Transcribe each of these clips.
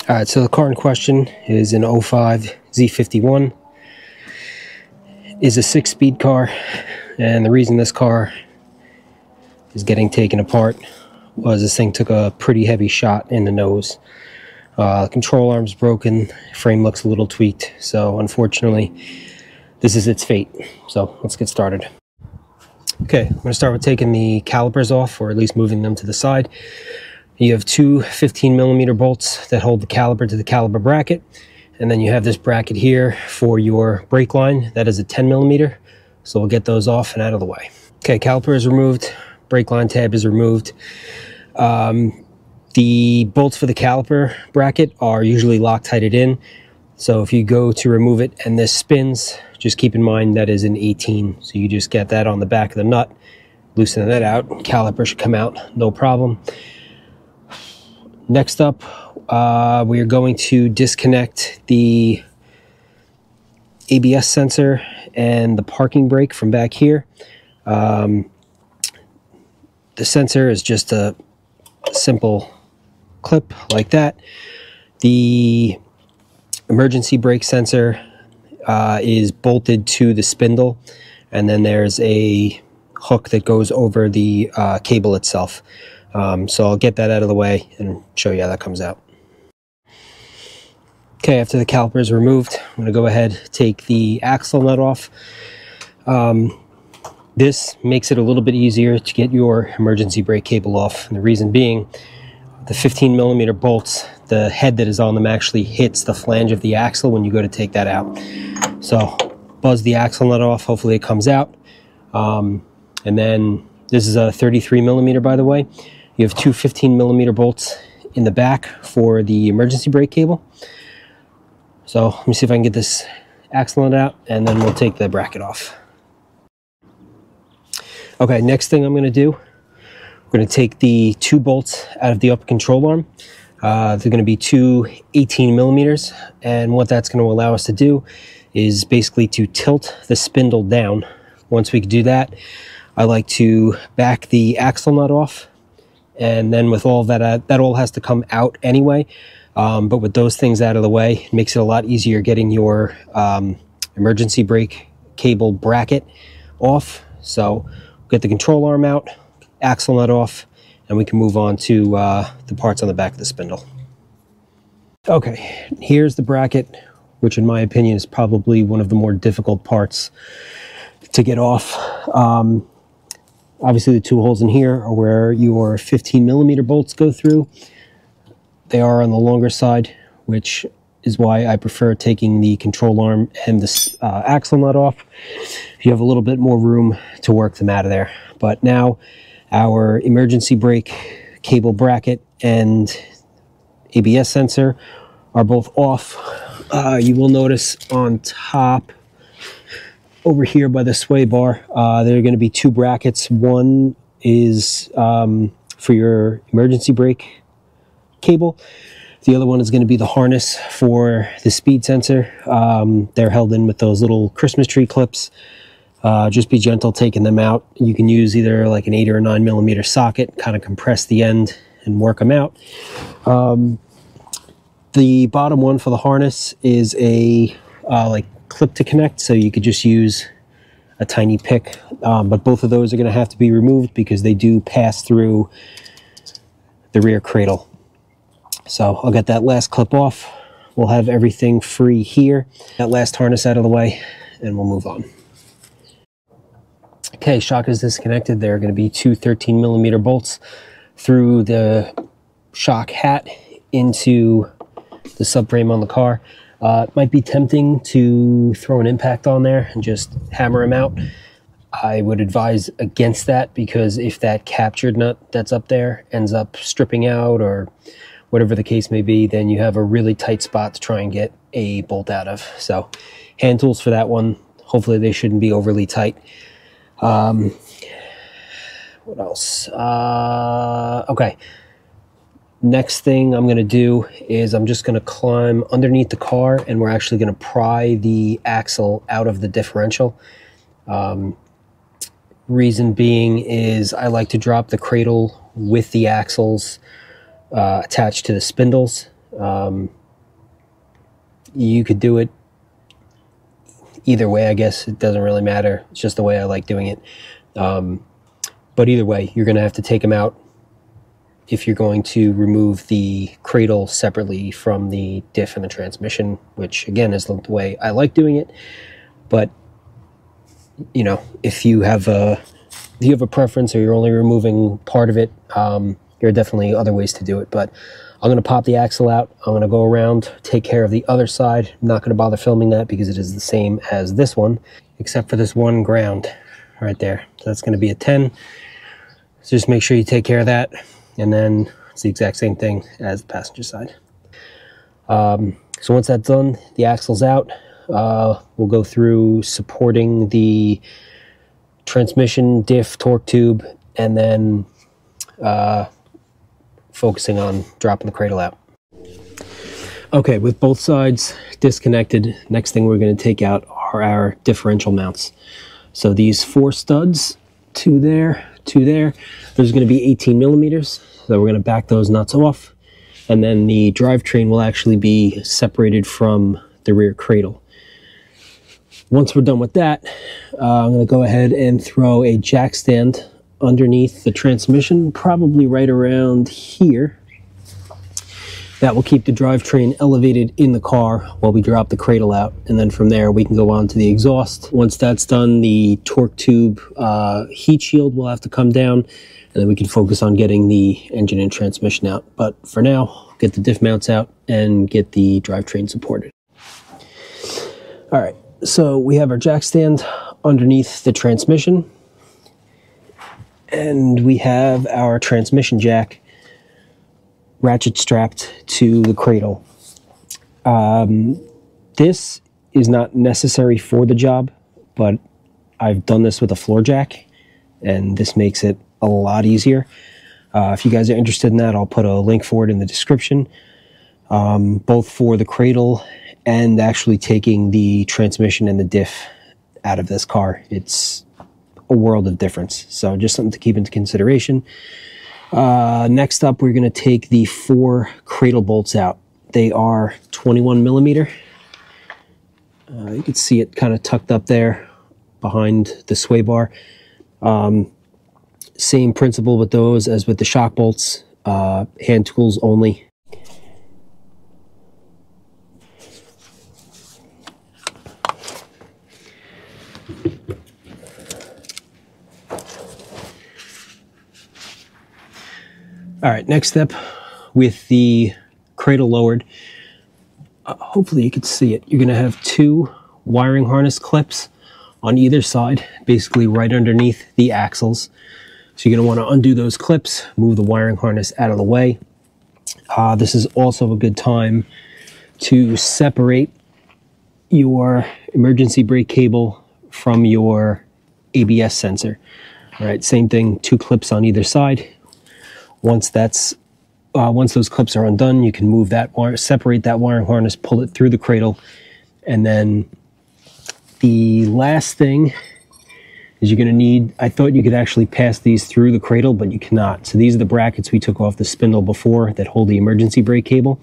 All right, so the car in question is an '05 Z51. Is a 6-speed car, and the reason this car is getting taken apart was this thing took a pretty heavy shot in the nose. Control arm's broken, frame looks a little tweaked, so unfortunately this is its fate. So let's get started. Okay, I'm going to start with taking the calipers off, or at least moving them to the side. You have two 15mm bolts that hold the caliper to the caliper bracket, and then you have this bracket here for your brake line. That is a 10mm, so we'll get those off and out of the way. Okay, caliper is removed, brake line tab is removed. The bolts for the caliper bracket are usually Loctited in, so if you go to remove it and this spins, just keep in mind that is an 18, so you just get that on the back of the nut, loosen that out, caliper should come out, no problem. Next up, we are going to disconnect the ABS sensor and the parking brake from back here. The sensor is just a simple clip like that. The emergency brake sensor is bolted to the spindle, and then there's a hook that goes over the cable itself. So I'll get that out of the way and show you how that comes out. Okay, after the caliper is removed, I'm going to go ahead and take the axle nut off. This makes it a little bit easier to get your emergency brake cable off. And the reason being, the 15mm bolts, the head that is on them actually hits the flange of the axle when you go to take that out. So buzz the axle nut off, hopefully it comes out. And then this is a 33mm, by the way. You have two 15mm bolts in the back for the emergency brake cable. So let me see if I can get this axle nut out, and then we'll take the bracket off. Okay, next thing I'm going to do, we're going to take the two bolts out of the upper control arm. They're going to be two 18mm, and what that's going to allow us to do is basically to tilt the spindle down. Once we can do that, I like to back the axle nut off, and then with all that, that all has to come out anyway. But with those things out of the way, it makes it a lot easier getting your emergency brake cable bracket off. So get the control arm out, axle nut off, and we can move on to the parts on the back of the spindle. Okay, here's the bracket, which in my opinion is probably one of the more difficult parts to get off. Obviously the two holes in here are where your 15mm bolts go through. They are on the longer side, which is why I prefer taking the control arm and the axle nut off. You have a little bit more room to work them out of there. But now our emergency brake cable bracket and ABS sensor are both off. You will notice on top over here by the sway bar, there are going to be two brackets. One is for your emergency brake cable. The other one is going to be the harness for the speed sensor. They're held in with those little Christmas tree clips. Just be gentle taking them out. You can use either like an 8 or a 9mm socket, kind of compress the end and work them out. The bottom one for the harness is a like clip to connect, so you could just use a tiny pick, but both of those are going to have to be removed because they do pass through the rear cradle. So I'll get that last clip off. We'll have everything free here, that last harness out of the way, and we'll move on. Okay, shock is disconnected. There are going to be two 13mm bolts through the shock hat into the subframe on the car. It might be tempting to throw an impact on there and just hammer them out. I would advise against that, because if that captured nut that's up there ends up stripping out or whatever the case may be, then you have a really tight spot to try and get a bolt out of. So hand tools for that one. Hopefully they shouldn't be overly tight. What else? Okay. Next thing I'm going to do is I'm just going to climb underneath the car, and we're actually going to pry the axle out of the differential. Reason being is I like to drop the cradle with the axles attached to the spindles. You could do it either way, I guess. It doesn't really matter. It's just the way I like doing it. But either way, you're going to have to take them out if you're going to remove the cradle separately from the diff and the transmission, which again is the way I like doing it. But you know, if you have a preference, or you're only removing part of it, there are definitely other ways to do it. But I'm going to pop the axle out. I'm going to go around, take care of the other side. I'm not going to bother filming that because it is the same as this one, except for this one ground right there. So that's going to be a 10. So just make sure you take care of that. And then it's the exact same thing as the passenger side. So once that's done, the axle's out. We'll go through supporting the transmission, diff, torque tube, and then focusing on dropping the cradle out. Okay, with both sides disconnected, next thing we're going to take out are our differential mounts. So these 4 studs, 2 there, 2 there, there's going to be 18 millimeters. So we're going to back those nuts off. And then the drivetrain will actually be separated from the rear cradle. Once we're done with that, I'm going to go ahead and throw a jack stand underneath the transmission, probably right around here. That will keep the drivetrain elevated in the car while we drop the cradle out. And then from there, we can go on to the exhaust. Once that's done, the torque tube heat shield will have to come down, and then we can focus on getting the engine and transmission out. But for now, get the diff mounts out and get the drivetrain supported. All right, so we have our jack stand underneath the transmission, and we have our transmission jack ratchet strapped to the cradle. This is not necessary for the job, but I've done this with a floor jack, and this makes it a lot easier. If you guys are interested in that, I'll put a link for it in the description, both for the cradle and actually taking the transmission and the diff out of this car. It's a world of difference, so just something to keep into consideration. Next up, we're going to take the 4 cradle bolts out. They are 21 millimeter. You can see it kind of tucked up there behind the sway bar. Same principle with those as with the shock bolts, hand tools only. All right, next step, with the cradle lowered, hopefully you can see it. You're going to have 2 wiring harness clips on either side, basically right underneath the axles. So you're going to want to undo those clips, move the wiring harness out of the way. This is also a good time to separate your emergency brake cable from your ABS sensor. All right, same thing, 2 clips on either side. Once those clips are undone, you can move that wire, separate that wiring harness, pull it through the cradle, and then the last thing is you're going to need, I thought you could actually pass these through the cradle, but you cannot. So these are the brackets we took off the spindle before that hold the emergency brake cable.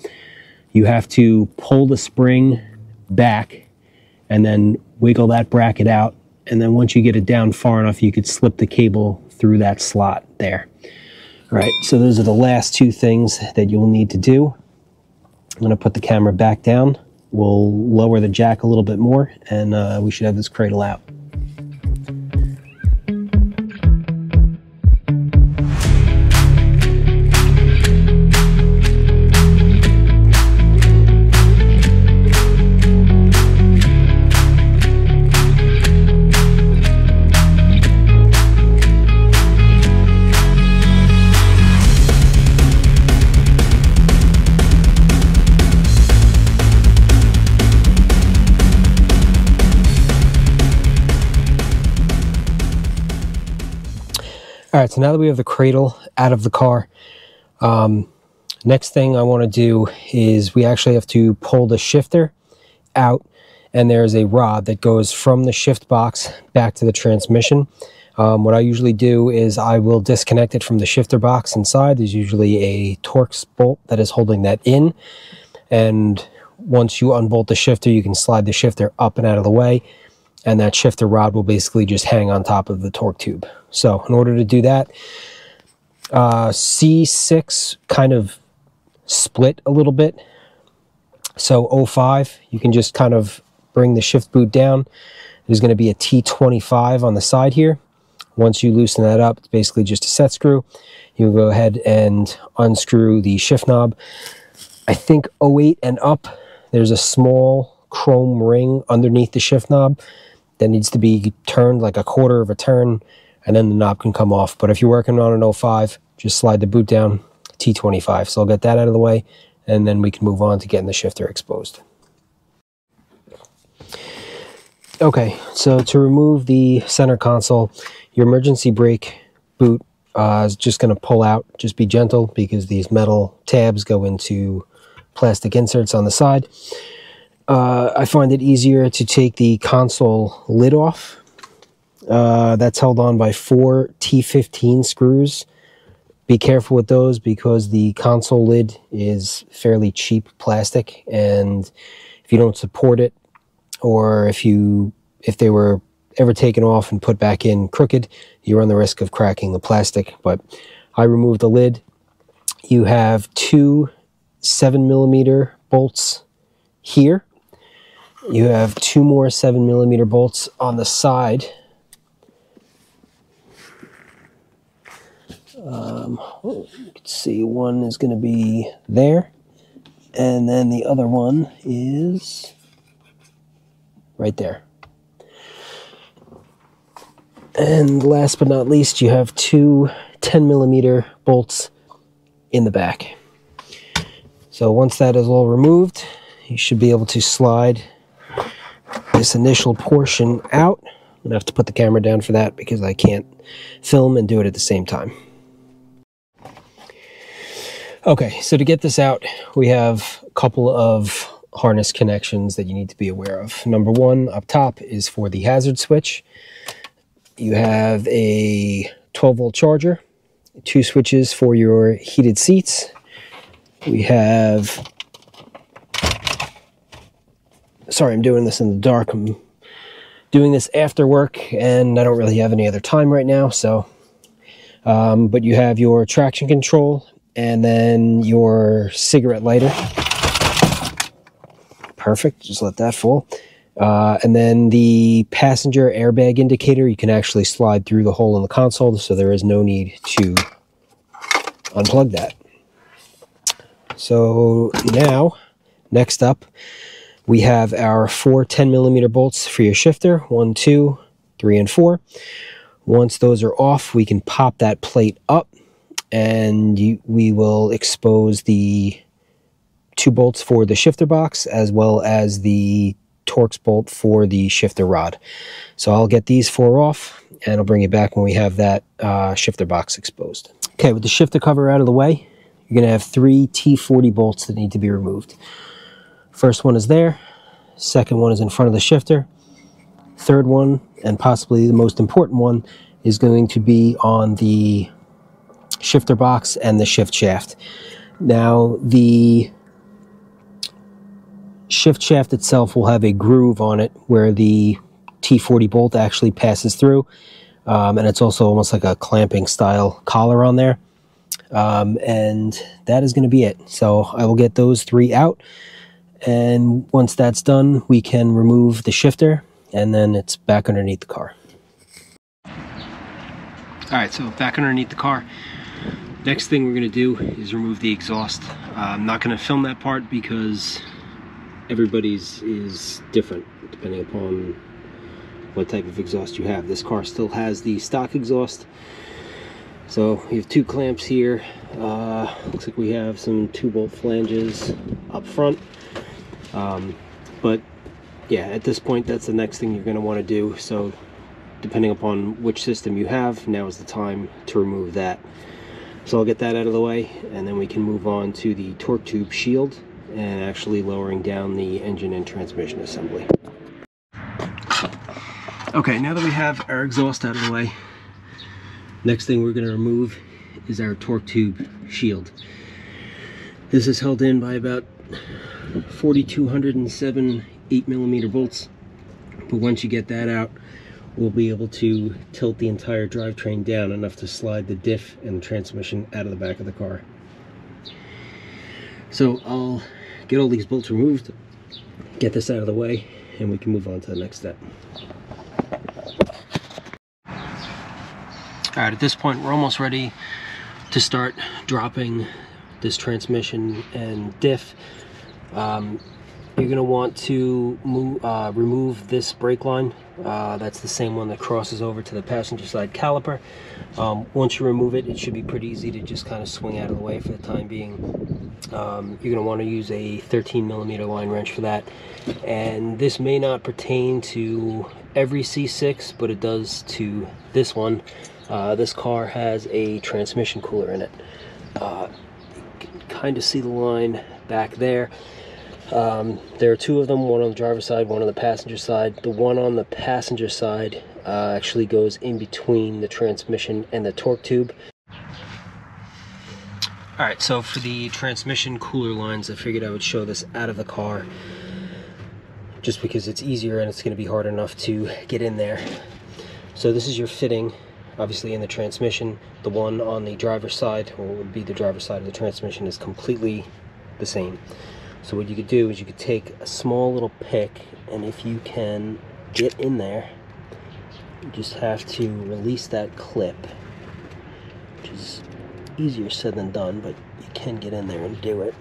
You have to pull the spring back and then wiggle that bracket out, and then once you get it down far enough, you could slip the cable through that slot there. All right, so those are the last 2 things that you'll need to do. I'm going to put the camera back down. We'll lower the jack a little bit more, and we should have this cradle out. All right, so now that we have the cradle out of the car, next thing I want to do is we actually have to pull the shifter out, and there's a rod that goes from the shift box back to the transmission. What I usually do is I will disconnect it from the shifter box inside. There's usually a Torx bolt that is holding that in, and once you unbolt the shifter, you can slide the shifter up and out of the way, and that shifter rod will basically just hang on top of the torque tube. So in order to do that, C6 kind of split a little bit. So 05, you can just kind of bring the shift boot down. There's going to be a T25 on the side here. Once you loosen that up, it's basically just a set screw. You go ahead and unscrew the shift knob. I think 08 and up, there's a small chrome ring underneath the shift knob that needs to be turned like a quarter of a turn, and then the knob can come off. But if you're working on an 05, just slide the boot down, T25. So I'll get that out of the way, and then we can move on to getting the shifter exposed. Okay, so to remove the center console, your emergency brake boot is just going to pull out. Just be gentle because these metal tabs go into plastic inserts on the side. I find it easier to take the console lid off. That's held on by 4 T15 screws. Be careful with those because the console lid is fairly cheap plastic, and if you don't support it, or if they were ever taken off and put back in crooked, you run the risk of cracking the plastic. But I removed the lid. You have 2 7mm bolts here. You have 2 more 7mm bolts on the side. You can see one is going to be there, and then the other one is right there. And last but not least, you have 2 10mm bolts in the back. So once that is all removed, you should be able to slide this initial portion out. I'm going to have to put the camera down for that because I can't film and do it at the same time. Okay, so to get this out, we have a couple of harness connections that you need to be aware of. Number one up top is for the hazard switch. You have a 12-volt charger, 2 switches for your heated seats. We have, sorry, I'm doing this in the dark. I'm doing this after work, and I don't really have any other time right now. So, but you have your traction control, and then your cigarette lighter. Perfect, just let that fall. And then the passenger airbag indicator, you can actually slide through the hole in the console, so there is no need to unplug that. So now, next up, we have our 4 10mm bolts for your shifter, 1, 2, 3, and 4. Once those are off, we can pop that plate up, and we will expose the 2 bolts for the shifter box, as well as the Torx bolt for the shifter rod. So I'll get these 4 off, and I'll bring you back when we have that shifter box exposed. Okay, with the shifter cover out of the way, you're going to have 3 T40 bolts that need to be removed. First one is there. Second one is in front of the shifter. Third one, and possibly the most important one, is going to be on the shifter box and the shift shaft. Now, the shift shaft itself will have a groove on it where the T40 bolt actually passes through, and it's also almost like a clamping style collar on there, and that is going to be it. So I will get those 3 out, and once that's done, we can remove the shifter, and then it's back underneath the car. Alright, so back underneath the car. Next thing we're going to do is remove the exhaust. I'm not going to film that part because everybody's is different depending upon what type of exhaust you have. This car still has the stock exhaust. So we have 2 clamps here. Looks like we have some 2-bolt flanges up front. But yeah, at this point, that's the next thing you're going to want to do. So depending upon which system you have, now is the time to remove that. So I'll get that out of the way, and then we can move on to the torque tube shield and actually lowering down the engine and transmission assembly. Okay, now that we have our exhaust out of the way, Next thing we're going to remove is our torque tube shield. This is held in by about 4,207 8mm bolts, but once you get that out, we'll be able to tilt the entire drivetrain down enough to slide the diff and the transmission out of the back of the car. So I'll get all these bolts removed, get this out of the way, and we can move on to the next step. Alright, at this point we're almost ready to start dropping this transmission and diff. You're going to want to remove this brake line. That's the same one that crosses over to the passenger side caliper. Once you remove it, it should be pretty easy to just kind of swing out of the way for the time being. You're going to want to use a 13mm line wrench for that. And this may not pertain to every C6, but it does to this one. This car has a transmission cooler in it. You can kind of see the line back there. There are two of them, one on the driver's side, one on the passenger side. The one on the passenger side actually goes in between the transmission and the torque tube. Alright, so for the transmission cooler lines, I figured I would show this out of the car just because it's easier and it's going to be hard enough to get in there. So this is your fitting, obviously in the transmission. The one on the driver's side, or what would be the driver's side of the transmission, is completely the same. So what you could do is you could take a small little pick, and if you can get in there, you just have to release that clip, which is easier said than done, but you can get in there and do it.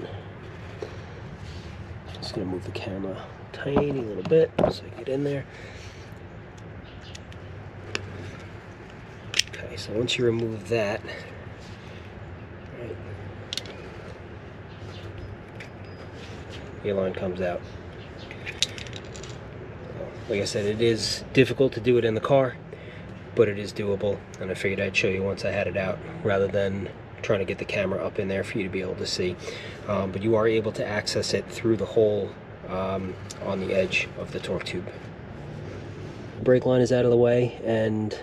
Just gonna move the camera a tiny little bit so I get in there. Okay, so once you remove that, right, your line comes out. Like I said, it is difficult to do it in the car, but it is doable, and I figured I'd show you once I had it out rather than trying to get the camera up in there for you to be able to see. But you are able to access it through the hole on the edge of the torque tube. The brake line is out of the way, and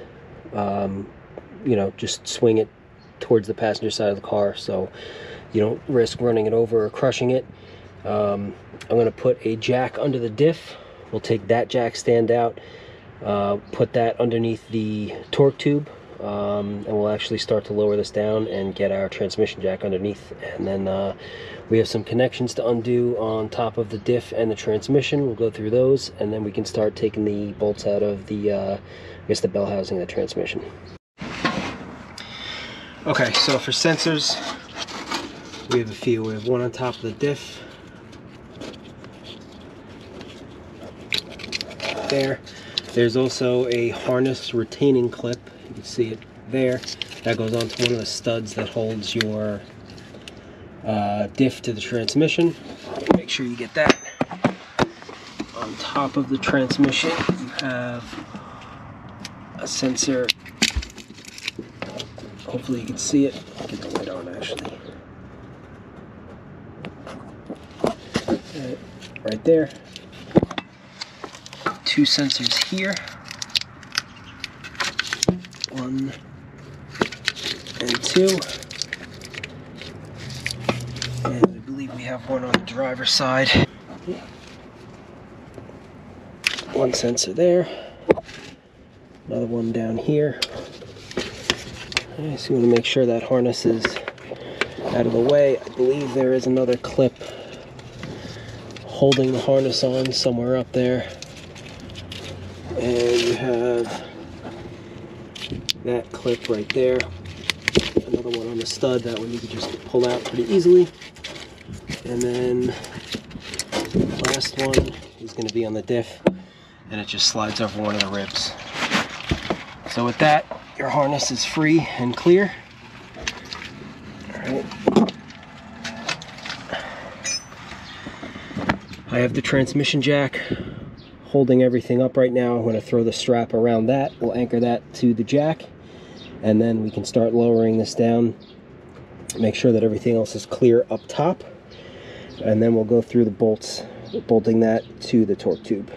you know, just swing it towards the passenger side of the car so you don't risk running it over or crushing it. I'm going to put a jack under the diff. We'll take that jack stand out, put that underneath the torque tube, and we'll actually start to lower this down and get our transmission jack underneath. And then we have some connections to undo on top of the diff and the transmission. We'll go through those, and then we can start taking the bolts out of the, I guess, the bell housing of the transmission. Okay, so for sensors, we have a few. We have one on top of the diff. There's also a harness retaining clip. You can see it there. That goes onto one of the studs that holds your diff to the transmission. Make sure you get that. On top of the transmission, you have a sensor. Hopefully you can see it. Get the light on actually. Right there. Two sensors here, 1 and 2, and I believe we have one on the driver's side. One sensor there, another one down here. Okay, so we want to make sure that harness is out of the way. I believe there is another clip holding the harness on somewhere up there. And you have that clip right there. Another one on the stud. That one you can just pull out pretty easily. And then the last one is going to be on the diff, and it just slides over one of the ribs. So with that, your harness is free and clear. All right. I have the transmission jack holding everything up right now. I'm going to throw the strap around that. We'll anchor that to the jack, and then we can start lowering this down. Make sure that everything else is clear up top, and then we'll go through the bolts, bolting that to the torque tube.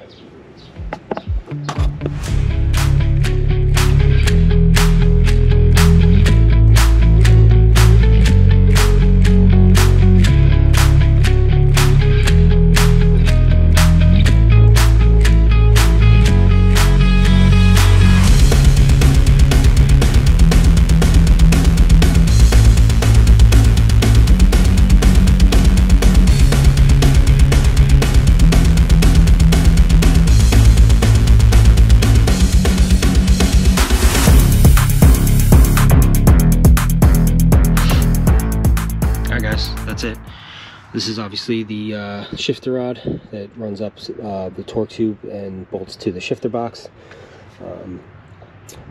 is obviously the shifter rod that runs up the torque tube and bolts to the shifter box.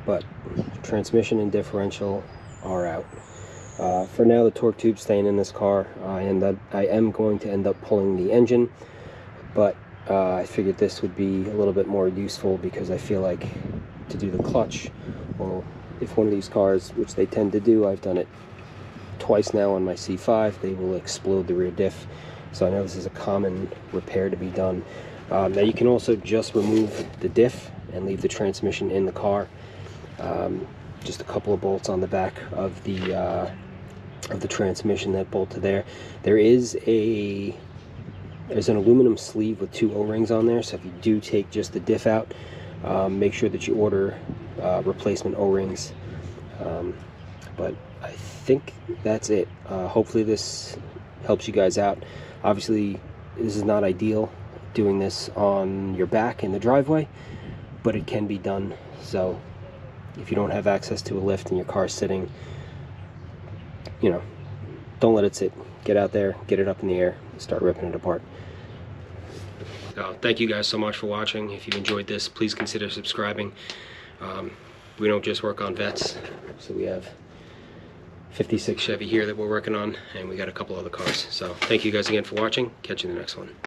But transmission and differential are out. For now, the torque tube's staying in this car, and that I am going to end up pulling the engine, but I figured this would be a little bit more useful because I feel like to do the clutch, or if one of these cars, which they tend to do, I've done it twice now on my C5, they will explode the rear diff. So I know this is a common repair to be done. Now you can also just remove the diff and leave the transmission in the car. Just a couple of bolts on the back of the transmission that bolt to there. There's an aluminum sleeve with 2 O-rings on there, so if you do take just the diff out, make sure that you order replacement O-rings. But I think that's it. Hopefully this helps you guys out. Obviously this is not ideal doing this on your back in the driveway, but it can be done. So if you don't have access to a lift and your car's sitting, you know, don't let it sit. Get out there, get it up in the air, and start ripping it apart. So thank you guys so much for watching. If you enjoyed this, please consider subscribing. We don't just work on vets, so we have 56 Chevy here that we're working on, and we got a couple other cars. So thank you guys again for watching. Catch you in the next one.